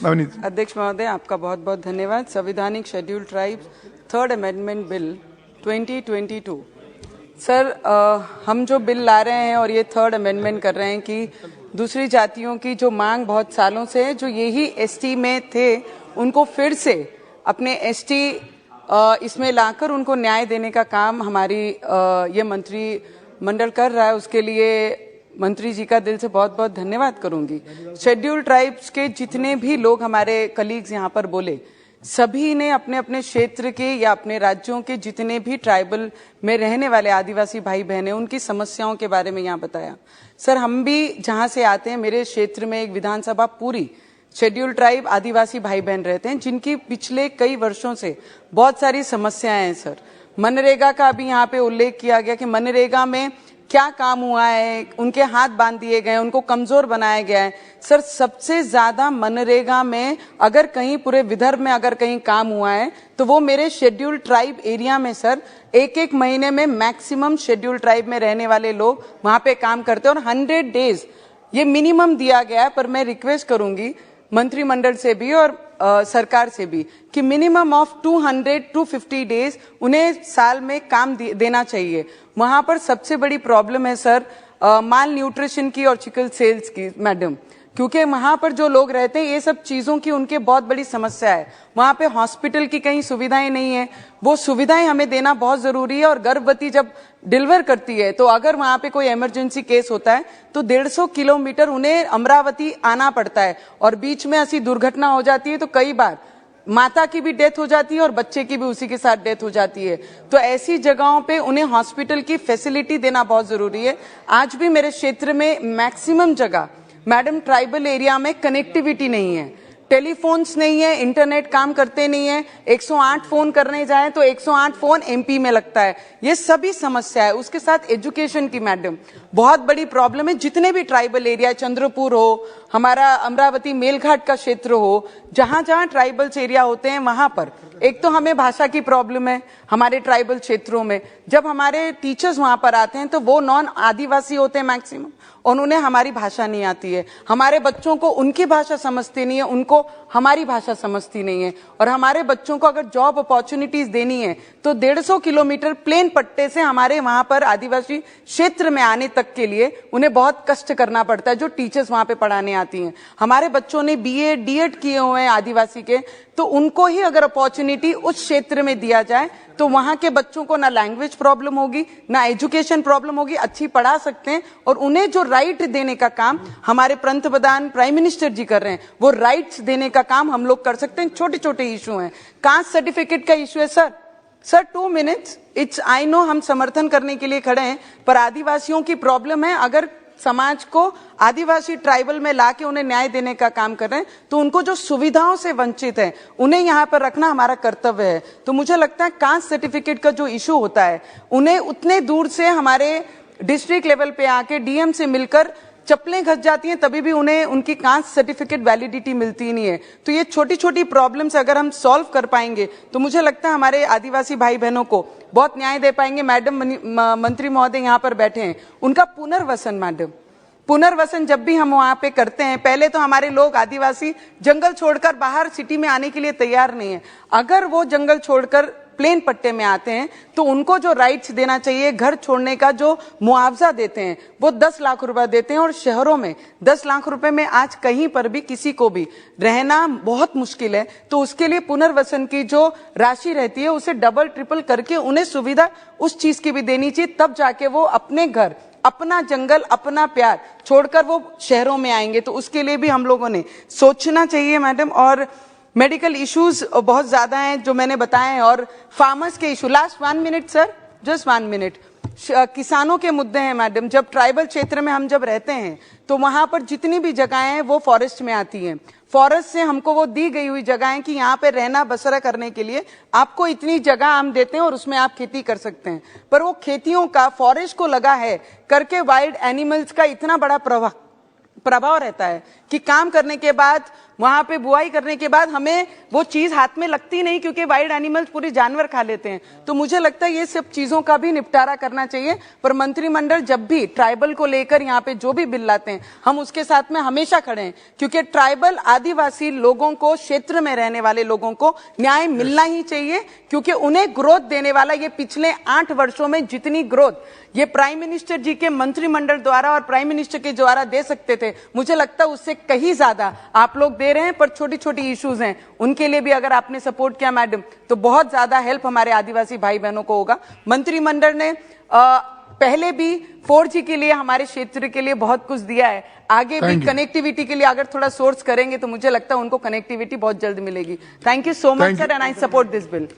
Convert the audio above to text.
नवनीत। अध्यक्ष महोदय, आपका बहुत बहुत धन्यवाद। संवैधानिक schedule tribes third amendment bill 2022। Sir, हम जो बिल ला रहे हैं और ये थर्ड अमेंडमेंट कर रहे हैं कि दूसरी जातियों की जो मांग बहुत सालों से है, जो यही एसटी में थे, उनको फिर से अपने एसटी इसमें लाकर उनको न्याय देने का काम हमारी ये मंत्रिमंडल कर रहा है। उसके लिए मंत्री जी का दिल से बहुत बहुत धन्यवाद करूंगी। शेड्यूल ट्राइब्स के जितने भी लोग हमारे कलीग्स यहाँ पर बोले, सभी ने अपने अपने क्षेत्र के या अपने राज्यों के जितने भी ट्राइबल में रहने वाले आदिवासी भाई बहन हैं, उनकी समस्याओं के बारे में यहाँ बताया। सर, हम भी जहाँ से आते हैं, मेरे क्षेत्र में एक विधानसभा पूरी शेड्यूल ट्राइब आदिवासी भाई बहन रहते हैं, जिनकी पिछले कई वर्षों से बहुत सारी समस्याएं हैं। सर, मनरेगा का अभी यहाँ पे उल्लेख किया गया कि मनरेगा में क्या काम हुआ है, उनके हाथ बांध दिए गए, उनको कमजोर बनाया गया है। सर, सबसे ज्यादा मनरेगा में अगर कहीं पूरे विदर्भ में अगर कहीं काम हुआ है तो वो मेरे शेड्यूल ट्राइब एरिया में। सर, एक महीने में मैक्सिमम शेड्यूल ट्राइब में रहने वाले लोग वहां पे काम करते हैं और 100 डेज ये मिनिमम दिया गया है। पर मैं रिक्वेस्ट करूंगी मंत्रिमंडल से भी और सरकार से भी कि मिनिमम ऑफ 200-250 डेज उन्हें साल में काम देना चाहिए। वहां पर सबसे बड़ी प्रॉब्लम है सर माल न्यूट्रिशन की और सिकल सेल्स की मैडम, क्योंकि वहां पर जो लोग रहते हैं ये सब चीजों की उनके बहुत बड़ी समस्या है। वहां पे हॉस्पिटल की कहीं सुविधाएं नहीं है, वो सुविधाएं हमें देना बहुत जरूरी है। और गर्भवती जब डिलीवर करती है तो अगर वहां पे कोई इमरजेंसी केस होता है तो 150 किलोमीटर उन्हें अमरावती आना पड़ता है और बीच में ऐसी दुर्घटना हो जाती है तो कई बार माता की भी डेथ हो जाती है और बच्चे की भी उसी के साथ डेथ हो जाती है। तो ऐसी जगहों पे उन्हें हॉस्पिटल की फैसिलिटी देना बहुत जरूरी है। आज भी मेरे क्षेत्र में मैक्सिमम जगह मैडम ट्राइबल एरिया में कनेक्टिविटी नहीं है, टेलीफोन्स नहीं है, इंटरनेट काम करते नहीं है। 108 फोन करने जाए तो 108 फोन एमपी में लगता है। ये सभी समस्या है। उसके साथ एजुकेशन की मैडम बहुत बड़ी प्रॉब्लम है। जितने भी ट्राइबल एरिया, चंद्रपुर हो, हमारा अमरावती मेलघाट का क्षेत्र हो, जहां जहां ट्राइबल्स एरिया होते हैं वहां पर एक तो हमें भाषा की प्रॉब्लम है। हमारे ट्राइबल क्षेत्रों में जब हमारे टीचर्स वहां पर आते हैं तो वो नॉन आदिवासी होते हैं मैक्सिमम और उन्हें हमारी भाषा नहीं आती है। हमारे बच्चों को उनकी भाषा समझती नहीं है, उनको हमारी भाषा समझती नहीं है। और हमारे बच्चों को अगर जॉब अपॉर्चुनिटीज देनी है तो 150 किलोमीटर प्लेन पट्टे से हमारे वहां पर आदिवासी क्षेत्र में आने तक के लिए उन्हें बहुत कष्ट करना पड़ता है, जो टीचर्स वहां पे पढ़ाने आती हैं। हमारे बच्चों ने बीए डीएड किए हुए हैं आदिवासी के, तो उनको ही अगर अपॉर्चुनिटी उस क्षेत्र में दिया जाए तो वहां के बच्चों को ना लैंग्वेज प्रॉब्लम होगी, ना एजुकेशन प्रॉब्लम होगी, अच्छी पढ़ा सकते हैं। और उन्हें जो राइट देने का काम हमारे पंतप्रधान प्राइम मिनिस्टर जी कर रहे हैं, वो राइट्स देने का काम हम लोग कर सकते हैं। छोटे छोटे इशू हैं, कास्ट सर्टिफिकेट का इशू है sir 2 minutes it's I know हम समर्थन करने के लिए खड़े हैं, पर आदिवासियों की प्रॉब्लम है। अगर समाज को आदिवासी ट्राइबल में लाके उन्हें न्याय देने का काम कर रहे हैं तो उनको जो सुविधाओं से वंचित है उन्हें यहाँ पर रखना हमारा कर्तव्य है। तो मुझे लगता है कास्ट सर्टिफिकेट का जो इशू होता है, उन्हें उतने दूर से हमारे डिस्ट्रिक्ट लेवल पे आके डीएम से मिलकर चप्पलें घस जाती हैं, तभी भी उन्हें उनकी कास्ट सर्टिफिकेट वैलिडिटी मिलती नहीं है। तो ये छोटी छोटी प्रॉब्लम्स अगर हम सॉल्व कर पाएंगे तो मुझे लगता है हमारे आदिवासी भाई बहनों को बहुत न्याय दे पाएंगे। मैडम मंत्री महोदय यहाँ पर बैठे हैं, उनका पुनर्वसन मैडम, पुनर्वसन जब भी हम वहां पे करते हैं, पहले तो हमारे लोग आदिवासी जंगल छोड़कर बाहर सिटी में आने के लिए तैयार नहीं है। अगर वो जंगल छोड़कर प्लेन पट्टे में आते हैं तो उनको जो राइट्स देना चाहिए, घर छोड़ने का जो मुआवजा देते हैं वो 10 लाख रुपए देते हैं। और शहरों में 10 लाख रुपए में आज कहीं पर भी किसी को भी रहना बहुत मुश्किल है। तो उसके लिए पुनर्वसन की जो राशि रहती है उसे डबल ट्रिपल करके उन्हें सुविधा उस चीज की भी देनी चाहिए, तब जाके वो अपने घर, अपना जंगल, अपना प्यार छोड़कर वो शहरों में आएंगे। तो उसके लिए भी हम लोगों ने सोचना चाहिए मैडम। और मेडिकल इश्यूज बहुत ज्यादा हैं जो मैंने बताए हैं, और फार्मर्स के issue, last 1 minute sir, just 1 minute, किसानों के मुद्दे हैं मैडम। जब ट्राइबल क्षेत्र में हम जब रहते हैं तो वहां पर जितनी भी जगहें हैं वो फॉरेस्ट में आती हैं। फॉरेस्ट से हमको वो दी गई हुई जगहें कि यहाँ पे रहना बसरा करने के लिए आपको इतनी जगह हम देते हैं और उसमें आप खेती कर सकते हैं। पर वो खेतियों का फॉरेस्ट को लगा है करके वाइल्ड एनिमल्स का इतना बड़ा प्रभाव रहता है कि काम करने के बाद वहां पे बुआई करने के बाद हमें वो चीज हाथ में लगती नहीं, क्योंकि वाइल्ड एनिमल्स पूरे जानवर खा लेते हैं। तो मुझे लगता है ये सब चीजों का भी निपटारा करना चाहिए। पर मंत्रिमंडल जब भी ट्राइबल को लेकर यहाँ पे जो भी बिल लाते हैं, हम उसके साथ में हमेशा खड़े हैं, क्योंकि ट्राइबल आदिवासी लोगों को, क्षेत्र में रहने वाले लोगों को न्याय मिलना ही चाहिए, क्योंकि उन्हें ग्रोथ देने वाला ये पिछले 8 वर्षों में जितनी ग्रोथ ये प्राइम मिनिस्टर जी के मंत्रिमंडल द्वारा और प्राइम मिनिस्टर के द्वारा दे सकते थे, मुझे लगता है उससे कहीं ज्यादा आप लोग दे रहे हैं। पर छोटी छोटी इश्यूज हैं, उनके लिए भी अगर आपने सपोर्ट किया मैडम, तो बहुत ज्यादा हेल्प हमारे आदिवासी भाई बहनों को होगा। मंत्रिमंडल ने पहले भी 4G के लिए हमारे क्षेत्र के लिए बहुत कुछ दिया है, आगे भी कनेक्टिविटी के लिए अगर थोड़ा सोर्स करेंगे तो मुझे लगता है उनको कनेक्टिविटी बहुत जल्द मिलेगी। Thank you so much sir, and I support this bill.